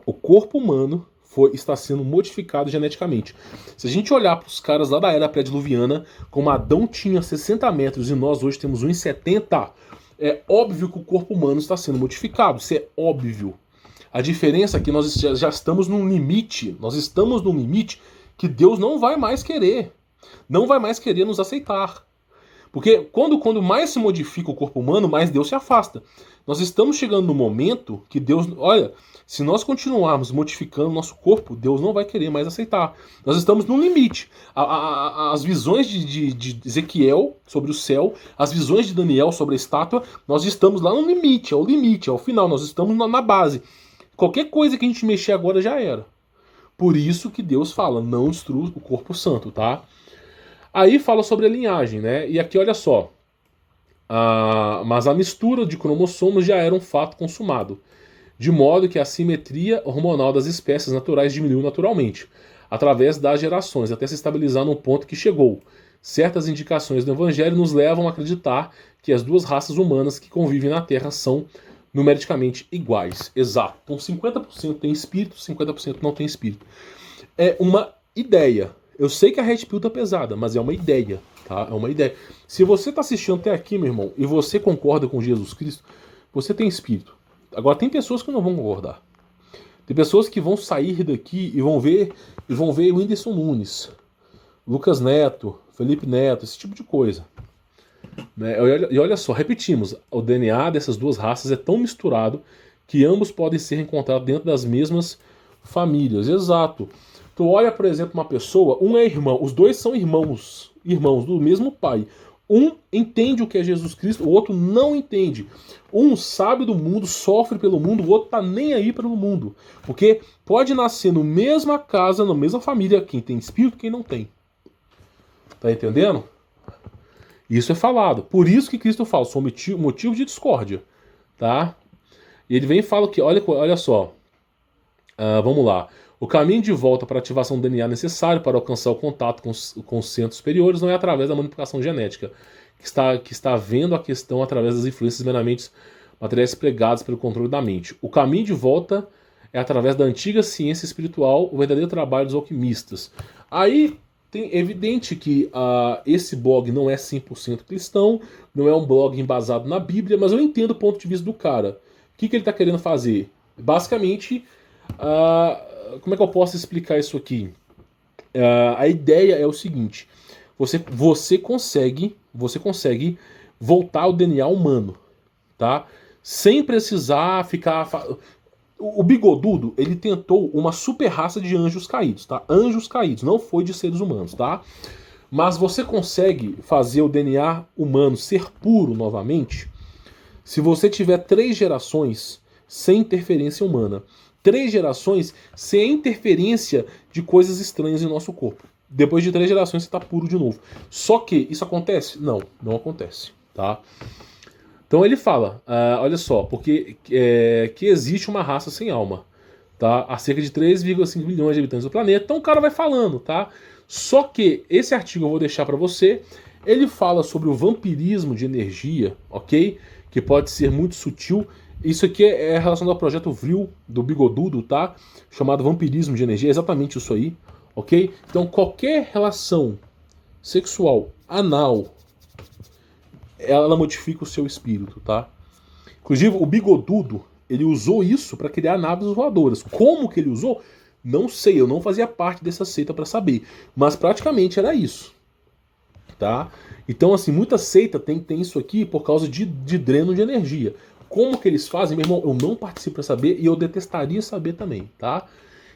O corpo humano está sendo modificado geneticamente. Se a gente olhar para os caras lá da era pré-diluviana, como Adão tinha 60 metros e nós hoje temos 1,70, é óbvio que o corpo humano está sendo modificado. Isso é óbvio. A diferença é que nós já estamos num limite. Nós estamos num limite que Deus não vai mais querer. Não vai mais querer nos aceitar. Porque quando mais se modifica o corpo humano, mais Deus se afasta. Nós estamos chegando no momento que Deus... Olha, se nós continuarmos modificando o nosso corpo, Deus não vai querer mais aceitar. Nós estamos no limite. As visões de Ezequiel sobre o céu, as visões de Daniel sobre a estátua, nós estamos lá no limite, é o final, nós estamos na base. Qualquer coisa que a gente mexer agora já era. Por isso que Deus fala, não destrua o corpo santo, tá? Aí fala sobre a linhagem, né? E aqui olha só. Mas a mistura de cromossomos já era um fato consumado, de modo que a simetria hormonal das espécies naturais diminuiu naturalmente, através das gerações, até se estabilizar num ponto que chegou. Certas indicações do Evangelho nos levam a acreditar que as duas raças humanas que convivem na Terra são numericamente iguais. Exato. Então 50% tem espírito, 50% não tem espírito. É uma ideia. Eu sei que a Red Pill tá pesada, mas é uma ideia, tá? É uma ideia. Se você tá assistindo até aqui, meu irmão, e você concorda com Jesus Cristo, você tem espírito. Agora tem pessoas que não vão concordar. Tem pessoas que vão sair daqui e vão ver o Whindersson Nunes, Lucas Neto, Felipe Neto, esse tipo de coisa. Né? E olha só, repetimos, o DNA dessas duas raças é tão misturado que ambos podem ser encontrados dentro das mesmas famílias. Exato. Tu olha, por exemplo, uma pessoa, um é irmão, os dois são irmãos do mesmo pai. Um entende o que é Jesus Cristo, o outro não entende. Um sabe do mundo, sofre pelo mundo, o outro tá nem aí pelo mundo. Porque pode nascer na mesma casa, na mesma família, quem tem espírito e quem não tem. Tá entendendo? Isso é falado. Por isso que Cristo fala, são motivo de discórdia. Tá? E ele vem e fala que, olha só, vamos lá. O caminho de volta para a ativação do DNA necessário para alcançar o contato com os centros superiores não é através da manipulação genética, que está vendo a questão através das influências meramente materiais pregadas pelo controle da mente. O caminho de volta é através da antiga ciência espiritual, o verdadeiro trabalho dos alquimistas. Aí é evidente que esse blog não é 100% cristão, não é um blog embasado na Bíblia, mas eu entendo o ponto de vista do cara. O que ele está querendo fazer? Basicamente, como é que eu posso explicar isso aqui? A ideia é o seguinte: você consegue voltar ao DNA humano, tá? Sem precisar ficar... O Bigodudo, ele tentou uma super raça de anjos caídos, tá? Anjos caídos, não foi de seres humanos, tá? Mas você consegue fazer o DNA humano ser puro novamente se você tiver 3 gerações sem interferência humana. 3 gerações sem interferência de coisas estranhas em nosso corpo. Depois de 3 gerações você está puro de novo. Só que isso acontece? Não, não acontece, tá? Então ele fala, olha só, porque que existe uma raça sem alma, tá? Há cerca de 3,5 bilhões de habitantes do planeta. Então o cara vai falando, tá? Só que esse artigo eu vou deixar para você. Ele fala sobre o vampirismo de energia, ok? Que pode ser muito sutil. Isso aqui é relacionado ao projeto Vril do Bigodudo, tá? Chamado vampirismo de energia, é exatamente isso aí, ok? Então qualquer relação sexual anal, ela modifica o seu espírito, tá? Inclusive o Bigodudo, ele usou isso para criar naves voadoras. Como que ele usou? Não sei, eu não fazia parte dessa seita para saber, mas praticamente era isso, tá? Então assim, muita seita tem isso aqui por causa de dreno de energia. Como que eles fazem, meu irmão, eu não participo para saber e eu detestaria saber também, tá?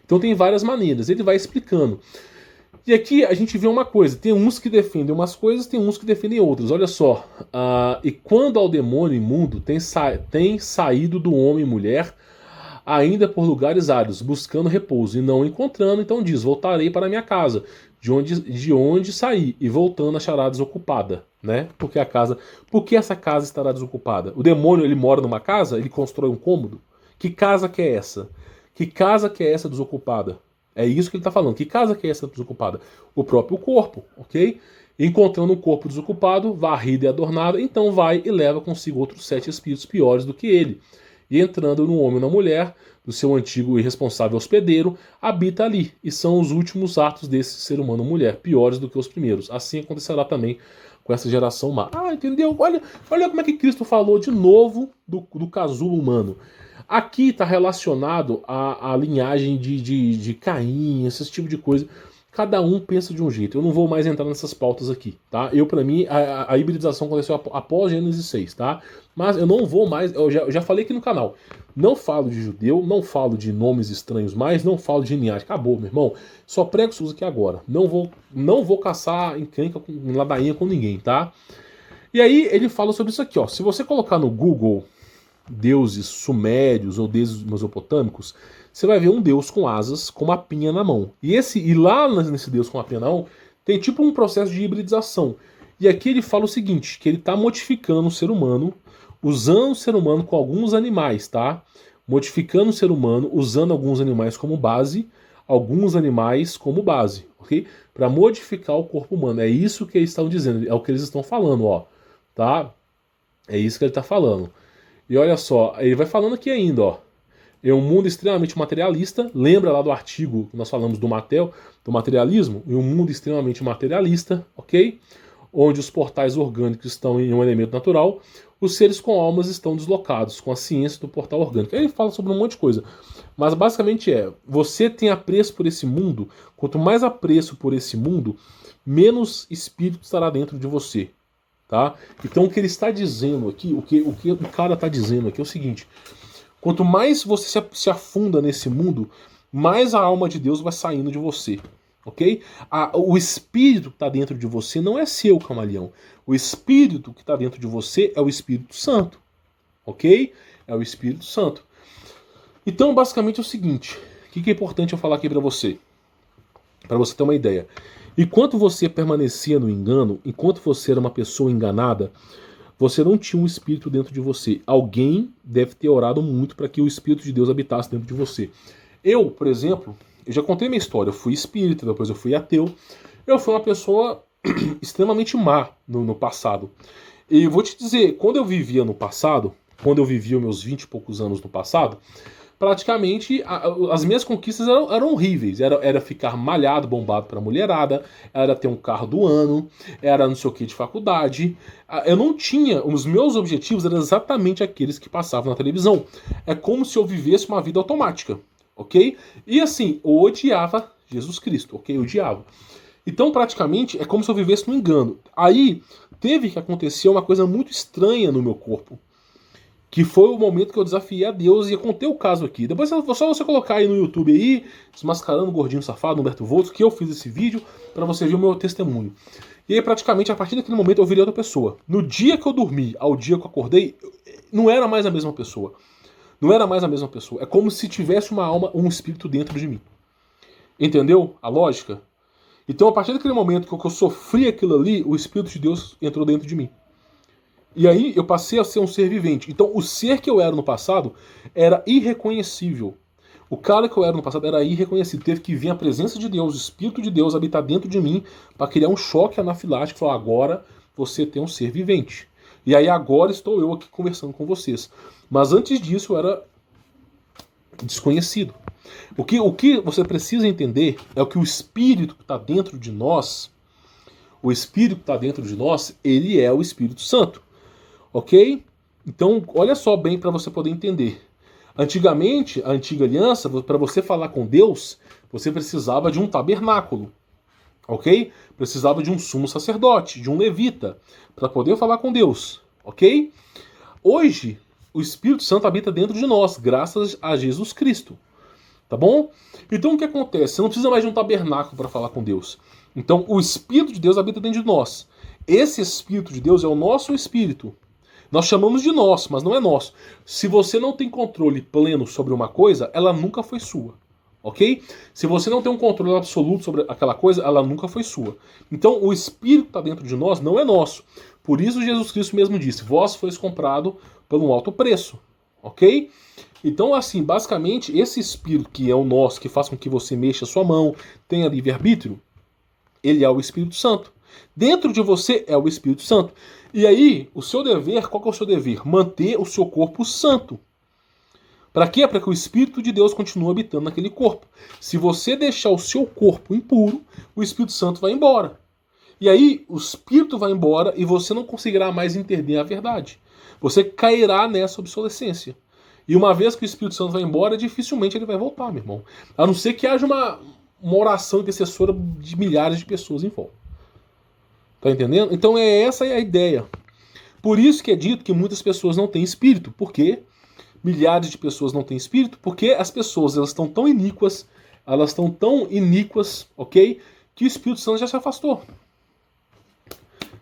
Então tem várias maneiras, ele vai explicando. E aqui a gente vê uma coisa, tem uns que defendem umas coisas, tem uns que defendem outras, olha só. E quando ao demônio imundo tem saído do homem e mulher, ainda por lugares áridos, buscando repouso, e não encontrando, então diz, voltarei para minha casa, de onde sair e voltando achará desocupada, né? Porque essa casa estará desocupada? O demônio, ele mora numa casa, ele constrói um cômodo. Que casa que é essa? Que casa que é essa desocupada? É isso que ele está falando. Que casa que é essa desocupada? O próprio corpo, ok? Encontrando um corpo desocupado, varrido e adornado, então vai e leva consigo outros 7 espíritos piores do que ele. E entrando no homem ou na mulher, do seu antigo e irresponsável hospedeiro, habita ali. E são os últimos atos desse ser humano ou mulher, piores do que os primeiros. Assim acontecerá também com essa geração má. Ah, entendeu? Olha como é que Cristo falou de novo do casulo humano. Aqui está relacionado à linhagem de Caim, esse tipo de coisa. Cada um pensa de um jeito. Eu não vou mais entrar nessas pautas aqui, tá? Para mim, a hibridização aconteceu após Gênesis 6, tá? Mas eu não vou mais, eu já falei aqui no canal, não falo de judeu, não falo de nomes estranhos mais, não falo de linhagem. Acabou, meu irmão. Só prego SUS aqui agora. Não vou caçar encrenca, ladainha com ninguém, tá? E aí ele fala sobre isso aqui, ó. Se você colocar no Google deuses sumérios ou deuses mesopotâmicos, você vai ver um deus com asas, com uma pinha na mão. E lá nesse deus com uma pinha na mão, tem tipo um processo de hibridização. E aqui ele fala o seguinte, que ele está modificando o ser humano, usando o ser humano com alguns animais, tá? Modificando o ser humano, usando alguns animais como base, ok? Para modificar o corpo humano. É isso que eles estão dizendo, é o que eles estão falando, ó. Tá? É isso que ele está falando. E olha só, ele vai falando aqui ainda, ó. É um mundo extremamente materialista. Lembra lá do artigo que nós falamos do Mattel, do materialismo? E um mundo extremamente materialista, ok? Onde os portais orgânicos estão em um elemento natural, os seres com almas estão deslocados, com a ciência do portal orgânico. Aí ele fala sobre um monte de coisa. Mas basicamente você tem apreço por esse mundo, quanto mais apreço por esse mundo, menos espírito estará dentro de você. Tá? Então o que ele está dizendo aqui, o que o cara está dizendo aqui é o seguinte: quanto mais você se afunda nesse mundo, mais a alma de Deus vai saindo de você, ok? O espírito que está dentro de você não é seu, camaleão. O espírito que está dentro de você é o Espírito Santo, ok? É o Espírito Santo. Então basicamente é o seguinte, o que é importante eu falar aqui para você ter uma ideia. Enquanto você permanecia no engano, enquanto você era uma pessoa enganada, você não tinha um espírito dentro de você. Alguém deve ter orado muito para que o Espírito de Deus habitasse dentro de você. Eu, por exemplo, eu já contei minha história. Eu fui espírita, depois eu fui ateu. Eu fui uma pessoa extremamente má no passado. E eu vou te dizer, quando eu vivia no passado, quando eu vivia meus 20 e poucos anos no passado, praticamente as minhas conquistas eram horríveis. Era ficar malhado, bombado pra mulherada, era ter um carro do ano, era não sei o que de faculdade. Eu não tinha. Os meus objetivos eram exatamente aqueles que passavam na televisão. É como se eu vivesse uma vida automática, ok? E assim, eu odiava Jesus Cristo, ok? Eu odiava. Então, praticamente, é como se eu vivesse no engano. Aí, teve que acontecer uma coisa muito estranha no meu corpo. Que foi o momento que eu desafiei a Deus, e eu contei o caso aqui. Depois é só você colocar aí no YouTube aí, Desmascarando o Gordinho Safado, Humberto Volto, que eu fiz esse vídeo, para você ver o meu testemunho. E aí praticamente, a partir daquele momento, eu virei outra pessoa. No dia que eu dormi, ao dia que eu acordei, não era mais a mesma pessoa. Não era mais a mesma pessoa. É como se tivesse uma alma, um espírito dentro de mim. Entendeu a lógica? Então, a partir daquele momento que eu sofri aquilo ali, o Espírito de Deus entrou dentro de mim. E aí eu passei a ser um ser vivente. Então o ser que eu era no passado era irreconhecível. O cara que eu era no passado era irreconhecível. Teve que vir a presença de Deus, o Espírito de Deus habitar dentro de mim para criar um choque anafilático. Falar, agora você tem um ser vivente. E aí agora estou eu aqui conversando com vocês. Mas antes disso eu era desconhecido. O que você precisa entender é o que o Espírito que está dentro de nós, o Espírito que está dentro de nós, ele é o Espírito Santo. Ok? Então, olha só bem para você poder entender. Antigamente, a antiga aliança, para você falar com Deus, você precisava de um tabernáculo. Ok? Precisava de um sumo sacerdote, de um levita, para poder falar com Deus. Ok? Hoje, o Espírito Santo habita dentro de nós, graças a Jesus Cristo. Tá bom? Então o que acontece? Você não precisa mais de um tabernáculo para falar com Deus. Então, o Espírito de Deus habita dentro de nós. Esse Espírito de Deus é o nosso Espírito. Nós chamamos de nosso, mas não é nosso. Se você não tem controle pleno sobre uma coisa, ela nunca foi sua. ok? Se você não tem um controle absoluto sobre aquela coisa, ela nunca foi sua. Então o espírito que está dentro de nós não é nosso. Por isso Jesus Cristo mesmo disse, vós fois comprado por um alto preço, ok? Então assim, basicamente, esse espírito que é o nosso, que faz com que você mexa a sua mão, tenha livre-arbítrio, ele é o Espírito Santo. Dentro de você é o Espírito Santo. E aí, o seu dever, qual que é o seu dever? Manter o seu corpo santo. Para quê? Para que o Espírito de Deus continue habitando naquele corpo. Se você deixar o seu corpo impuro, o Espírito Santo vai embora. E aí, o Espírito vai embora e você não conseguirá mais entender a verdade. Você cairá nessa obsolescência. E uma vez que o Espírito Santo vai embora, dificilmente ele vai voltar, meu irmão. A não ser que haja uma oração intercessora de milhares de pessoas em volta. Tá entendendo? Então essa a ideia. Por isso que é dito que muitas pessoas não têm espírito. Por quê? Milhares de pessoas não têm espírito, porque as pessoas elas estão tão iníquas, ok? Que o Espírito Santo já se afastou.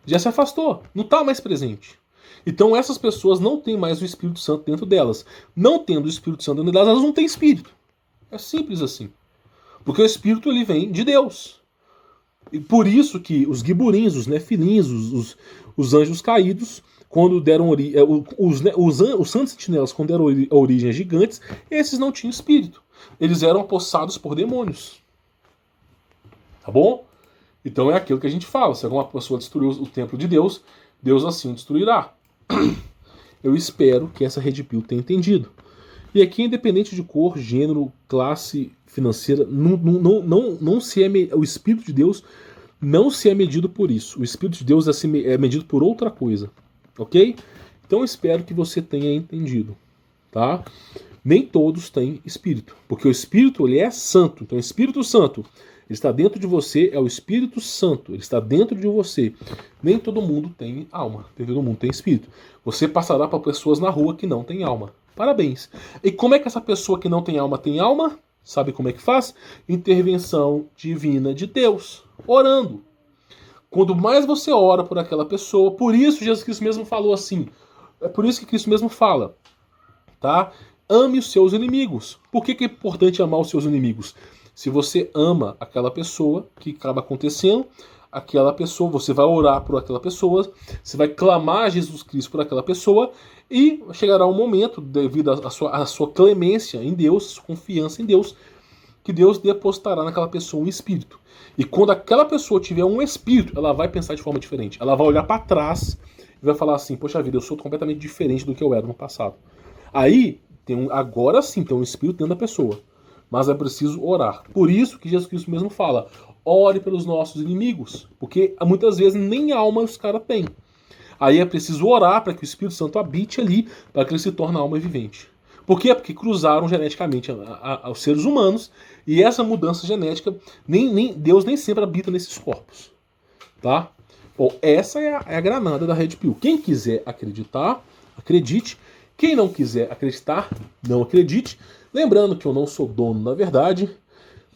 Já se afastou. Não está mais presente. Então essas pessoas não têm mais o Espírito Santo dentro delas. Não tendo o Espírito Santo dentro delas, elas não têm espírito. É simples assim. Porque o Espírito ele vem de Deus. E por isso que os guiburins, os nefilins, os anjos caídos, quando deram origem, os santos sentinelas, quando deram origem a gigantes, esses não tinham espírito. Eles eram apossados por demônios. Tá bom? Então é aquilo que a gente fala. Se alguma pessoa destruir o templo de Deus, Deus assim o destruirá. Eu espero que essa Red Pill tenha entendido. E aqui, independente de cor, gênero, classe financeira, não se é o Espírito de Deus não se é medido por isso. O Espírito de Deus é medido por outra coisa. Ok? Então espero que você tenha entendido. Tá? Nem todos têm Espírito. Porque o Espírito ele é santo. Então o Espírito Santo ele está dentro de você, é o Espírito Santo. Ele está dentro de você. Nem todo mundo tem alma. Nem todo mundo tem Espírito. Você passará para pessoas na rua que não têm alma. Parabéns. E como é que essa pessoa que não tem alma tem alma? Sabe como é que faz? Intervenção divina de Deus. Orando. Quanto mais você ora por aquela pessoa, por isso Jesus Cristo mesmo falou assim. É por isso que Cristo mesmo fala. Tá? Ame os seus inimigos. Por que é importante amar os seus inimigos? Se você ama aquela pessoa que acaba acontecendo, aquela pessoa, você vai orar por aquela pessoa, você vai clamar a Jesus Cristo por aquela pessoa, e chegará um momento, devido à sua clemência em Deus, sua confiança em Deus, que Deus depositará naquela pessoa um espírito. E quando aquela pessoa tiver um espírito, ela vai pensar de forma diferente. Ela vai olhar para trás e vai falar assim, poxa vida, eu sou completamente diferente do que eu era no passado. Aí, agora sim, tem um espírito dentro da pessoa. Mas é preciso orar. Por isso que Jesus Cristo mesmo fala, ore pelos nossos inimigos. Porque muitas vezes nem alma os caras têm. Aí é preciso orar para que o Espírito Santo habite ali, para que ele se torne alma vivente. Por quê? Porque cruzaram geneticamente aos seres humanos, e essa mudança genética, Deus nem sempre habita nesses corpos. Tá? Bom, essa é a granada da Red Pill. Quem quiser acreditar, acredite. Quem não quiser acreditar, não acredite. Lembrando que eu não sou dono da verdade,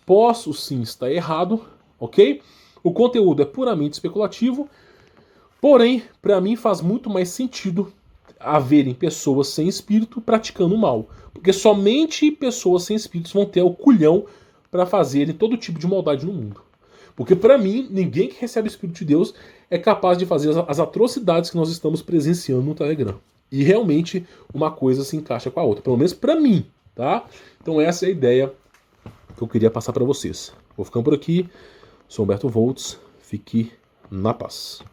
posso sim estar errado, ok? O conteúdo é puramente especulativo, porém, para mim faz muito mais sentido haverem pessoas sem espírito praticando o mal. Porque somente pessoas sem espíritos vão ter o culhão para fazerem todo tipo de maldade no mundo. Porque para mim, ninguém que recebe o Espírito de Deus é capaz de fazer as atrocidades que nós estamos presenciando no Telegram. E realmente uma coisa se encaixa com a outra, pelo menos para mim, tá? Então essa é a ideia que eu queria passar para vocês. Vou ficando por aqui. Sou Humberto Voltz. Fique na paz.